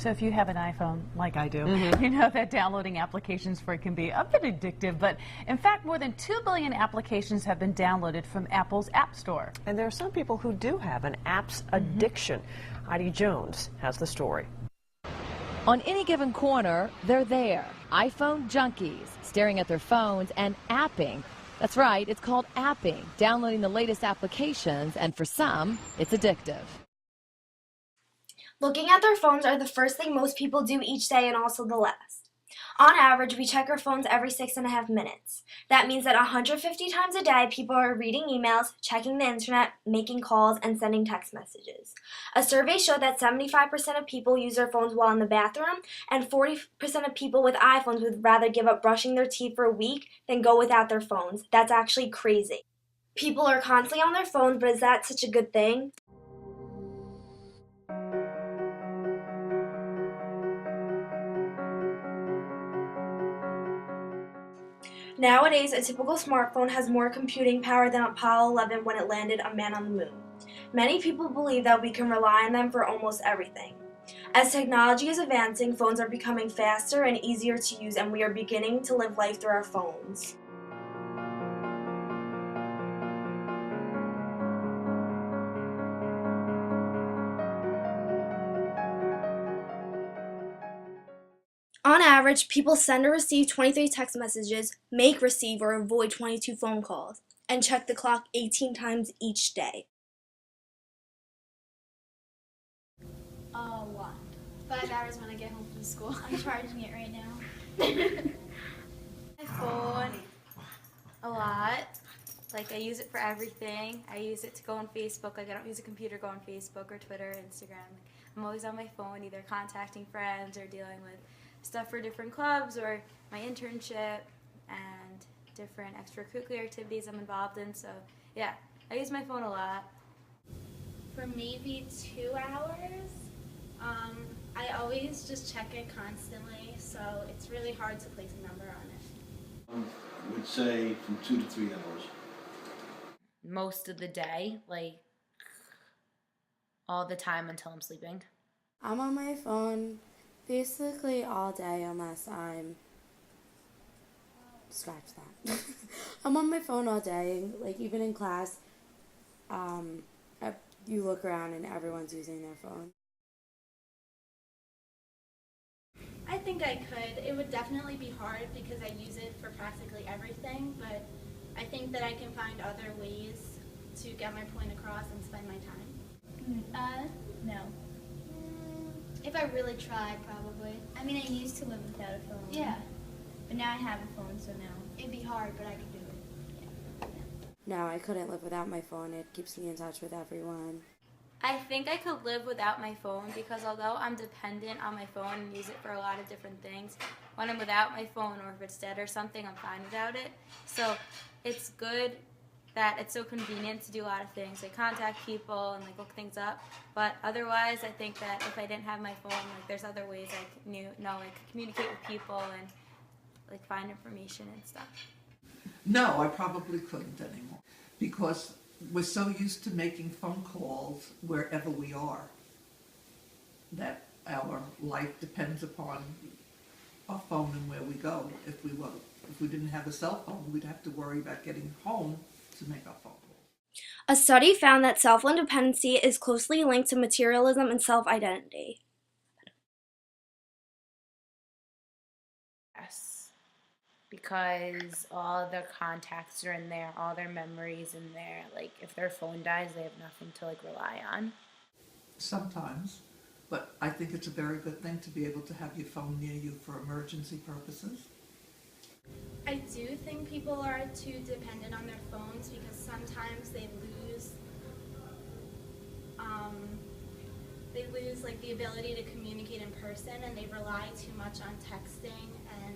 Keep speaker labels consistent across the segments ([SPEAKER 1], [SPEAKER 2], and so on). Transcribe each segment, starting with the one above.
[SPEAKER 1] So if you have an iPhone, like I do, you know that downloading applications for it can be a bit addictive. But in fact, more than 2 billion applications have been downloaded from Apple's App Store.
[SPEAKER 2] And there are some people who do have an apps addiction. Heidi Jones has the story.
[SPEAKER 3] On any given corner, they're there. iPhone junkies, staring at their phones and apping. That's right, it's called apping, downloading the latest applications, and for some, it's addictive.
[SPEAKER 4] Looking at their phones are the first thing most people do each day and also the last. On average, we check our phones every 6.5 minutes. That means that 150 times a day, people are reading emails, checking the internet, making calls, and sending text messages. A survey showed that 75% of people use their phones while in the bathroom, and 40% of people with iPhones would rather give up brushing their teeth for a week than go without their phones. That's actually crazy. People are constantly on their phones, but is that such a good thing? Nowadays, a typical smartphone has more computing power than Apollo 11 when it landed a man on the moon. Many people believe that we can rely on them for almost everything. As technology is advancing, phones are becoming faster and easier to use, and we are beginning to live life through our phones. On average, people send or receive 23 text messages, make, receive, or avoid 22 phone calls, and check the clock 18 times each day.
[SPEAKER 5] What? 5 hours when I get home from school. I'm charging it right now. My phone, a lot. Like, I use it for everything. I use it to go on Facebook. Like, I don't use a computer to go on Facebook or Twitter or Instagram. I'm always on my phone, either contacting friends or dealing with stuff for different clubs or my internship and different extracurricular activities I'm involved in. So yeah, I use my phone a lot.
[SPEAKER 6] For maybe 2 hours. I always just check it constantly, so it's really hard to place a number on it.
[SPEAKER 7] I would say from 2 to 3 hours.
[SPEAKER 8] Most of the day, like all the time until I'm sleeping.
[SPEAKER 9] I'm on my phone basically all day unless I'm, scratch that. I'm on my phone all day, like even in class, you look around and everyone's using their phone.
[SPEAKER 6] I think I could. It would definitely be hard because I use it for practically everything, but I think that I can find other ways to get my point across and spend my time.
[SPEAKER 5] No. If I really tried, probably. I mean, I used to live without a phone. Yeah. But now I have a phone, so no. It'd be hard, but I could do it. Yeah.
[SPEAKER 9] No, I couldn't live without my phone. It keeps me in touch with everyone.
[SPEAKER 8] I think I could live without my phone because although I'm dependent on my phone and use it for a lot of different things, when I'm without my phone or if it's dead or something, I'm fine without it. So it's good that it's so convenient to do a lot of things, like contact people and like look things up. But otherwise, I think that if I didn't have my phone, like there's other ways I could communicate with people and like find information and stuff.
[SPEAKER 10] No, I probably couldn't anymore because we're so used to making phone calls wherever we are that our life depends upon our phone and where we go. If we didn't have a cell phone, we'd have to worry about getting home to make our phone calls.
[SPEAKER 4] A study found that cell phone dependency is closely linked to materialism and self-identity.
[SPEAKER 8] Yes, because all their contacts are in there, all their memories in there. Like if their phone dies, they have nothing to like rely on.
[SPEAKER 10] Sometimes, but I think it's a very good thing to be able to have your phone near you for emergency purposes.
[SPEAKER 6] I do think people are too dependent on their phones because sometimes they lose like the ability to communicate in person, and they rely too much on texting and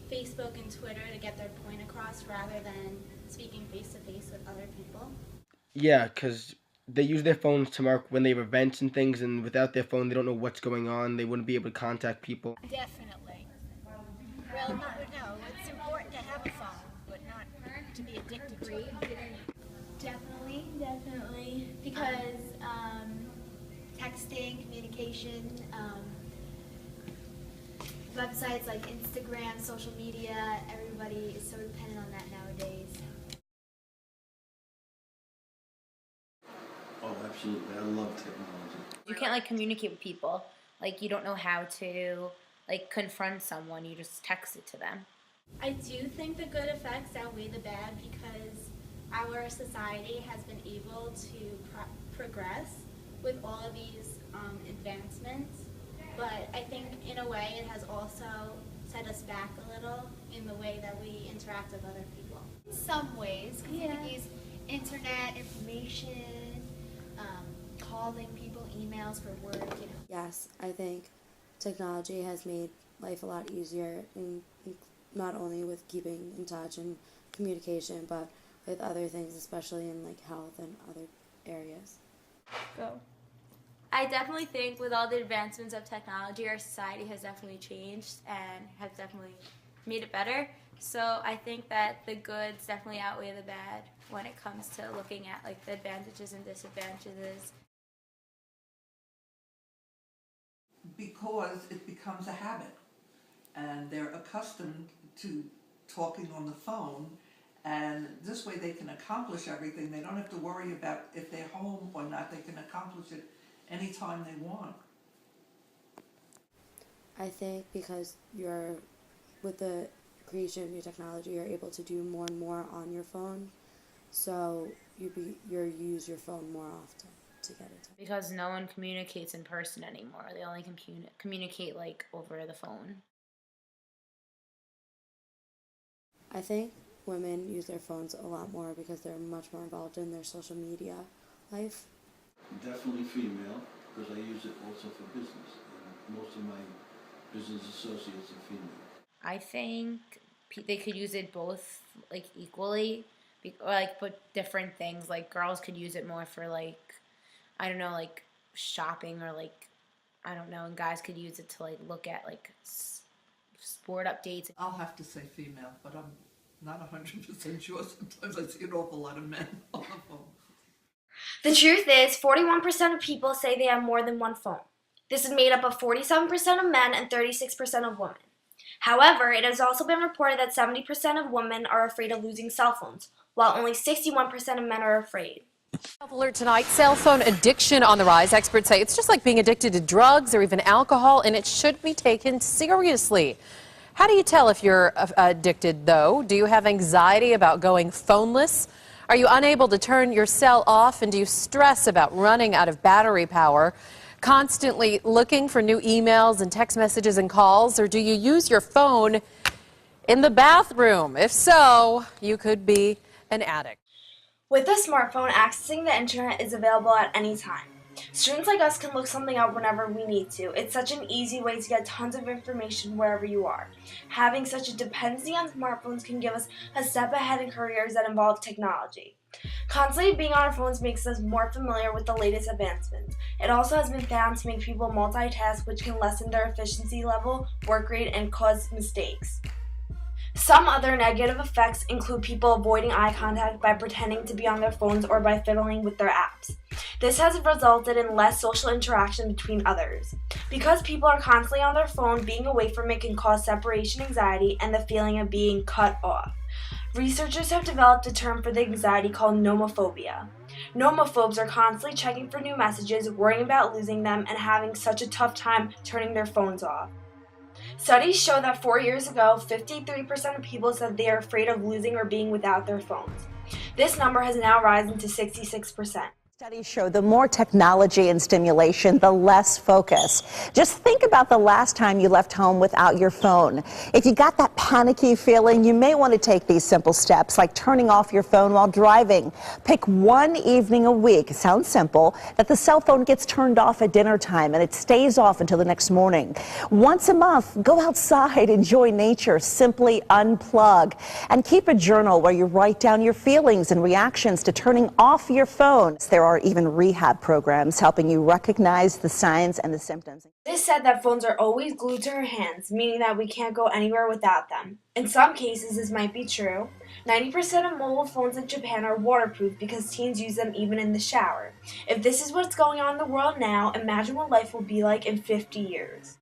[SPEAKER 6] Facebook and Twitter to get their point across rather than speaking face to face with other people.
[SPEAKER 11] Yeah, because they use their phones to mark when they have events and things, and without their phone, they don't know what's going on. They wouldn't be able to contact people.
[SPEAKER 12] Definitely. Well, no, it's important to have a phone, but not to be addicted to it.
[SPEAKER 5] Definitely, because texting, communication,
[SPEAKER 6] websites like Instagram, social media, everybody is so dependent on that nowadays.
[SPEAKER 7] Oh, absolutely. I love technology.
[SPEAKER 13] You can't like communicate with people. Like you don't know how to like confront someone. You just text it to them.
[SPEAKER 6] I do think the good effects outweigh the bad because our society has been able to progress with all of these advancements, but I think in a way it has also set us back a little in the way that we interact with other people.
[SPEAKER 14] In some ways, because you can use internet information, calling people, emails for work, you know.
[SPEAKER 9] Yes, I think technology has made life a lot easier, not only with keeping in touch and communication, but with other things, especially in like health and other areas.
[SPEAKER 8] Go. I definitely think with all the advancements of technology, our society has definitely changed and has definitely made it better. So I think that the goods definitely outweigh the bad when it comes to looking at like the advantages and disadvantages.
[SPEAKER 10] Because it becomes a habit, and they're accustomed to talking on the phone, and this way they can accomplish everything. They don't have to worry about if they're home or not. They can accomplish it anytime they want.
[SPEAKER 9] I think because with the creation of new technology, you're able to do more and more on your phone, so you use your phone more often to get it.
[SPEAKER 13] Because no one communicates in person anymore. They only communicate like over the phone.
[SPEAKER 9] I think women use their phones a lot more because they're much more involved in their social media life.
[SPEAKER 7] Definitely female, because I use it also for business. And most of my business associates are female.
[SPEAKER 13] I think they could use it both like equally, or like put different things. Like girls could use it more for like, I don't know, like shopping or like, I don't know, and guys could use it to like look at like sport updates.
[SPEAKER 10] I'll have to say female, but I'm not 100% sure. Sometimes I see an awful lot of men on the phone.
[SPEAKER 4] The truth is, 41% of people say they have more than one phone. This is made up of 47% of men and 36% of women. However, it has also been reported that 70% of women are afraid of losing cell phones, while only 61% of men are afraid.
[SPEAKER 15] Alert tonight, cell phone addiction on the rise. Experts say it's just like being addicted to drugs or even alcohol, and it should be taken seriously. How do you tell if you're addicted, though? Do you have anxiety about going phoneless? Are you unable to turn your cell off, and do you stress about running out of battery power? Constantly looking for new emails and text messages and calls, or do you use your phone in the bathroom? If so, you could be an addict.
[SPEAKER 4] With a smartphone, accessing the internet is available at any time. Students like us can look something up whenever we need to. It's such an easy way to get tons of information wherever you are. Having such a dependency on smartphones can give us a step ahead in careers that involve technology. Constantly being on our phones makes us more familiar with the latest advancements. It also has been found to make people multitask, which can lessen their efficiency level, work rate, and cause mistakes. Some other negative effects include people avoiding eye contact by pretending to be on their phones or by fiddling with their apps. This has resulted in less social interaction between others. Because people are constantly on their phone, being away from it can cause separation anxiety and the feeling of being cut off. Researchers have developed a term for the anxiety called nomophobia. Nomophobes are constantly checking for new messages, worrying about losing them, and having such a tough time turning their phones off. Studies show that 4 years ago, 53% of people said they are afraid of losing or being without their phones. This number has now risen to 66%.
[SPEAKER 16] Studies show the more technology and stimulation, the less focus. Just think about the last time you left home without your phone. If you got that panicky feeling, you may want to take these simple steps, like turning off your phone while driving. Pick one evening a week, it sounds simple, that the cell phone gets turned off at dinner time and it stays off until the next morning. Once a month, go outside, enjoy nature, simply unplug. And keep a journal where you write down your feelings and reactions to turning off your phone. There are even rehab programs helping you recognize the signs and the symptoms.
[SPEAKER 4] It is said that phones are always glued to our hands, meaning that we can't go anywhere without them. In some cases, this might be true. 90% of mobile phones in Japan are waterproof because teens use them even in the shower. If this is what's going on in the world now, imagine what life will be like in 50 years.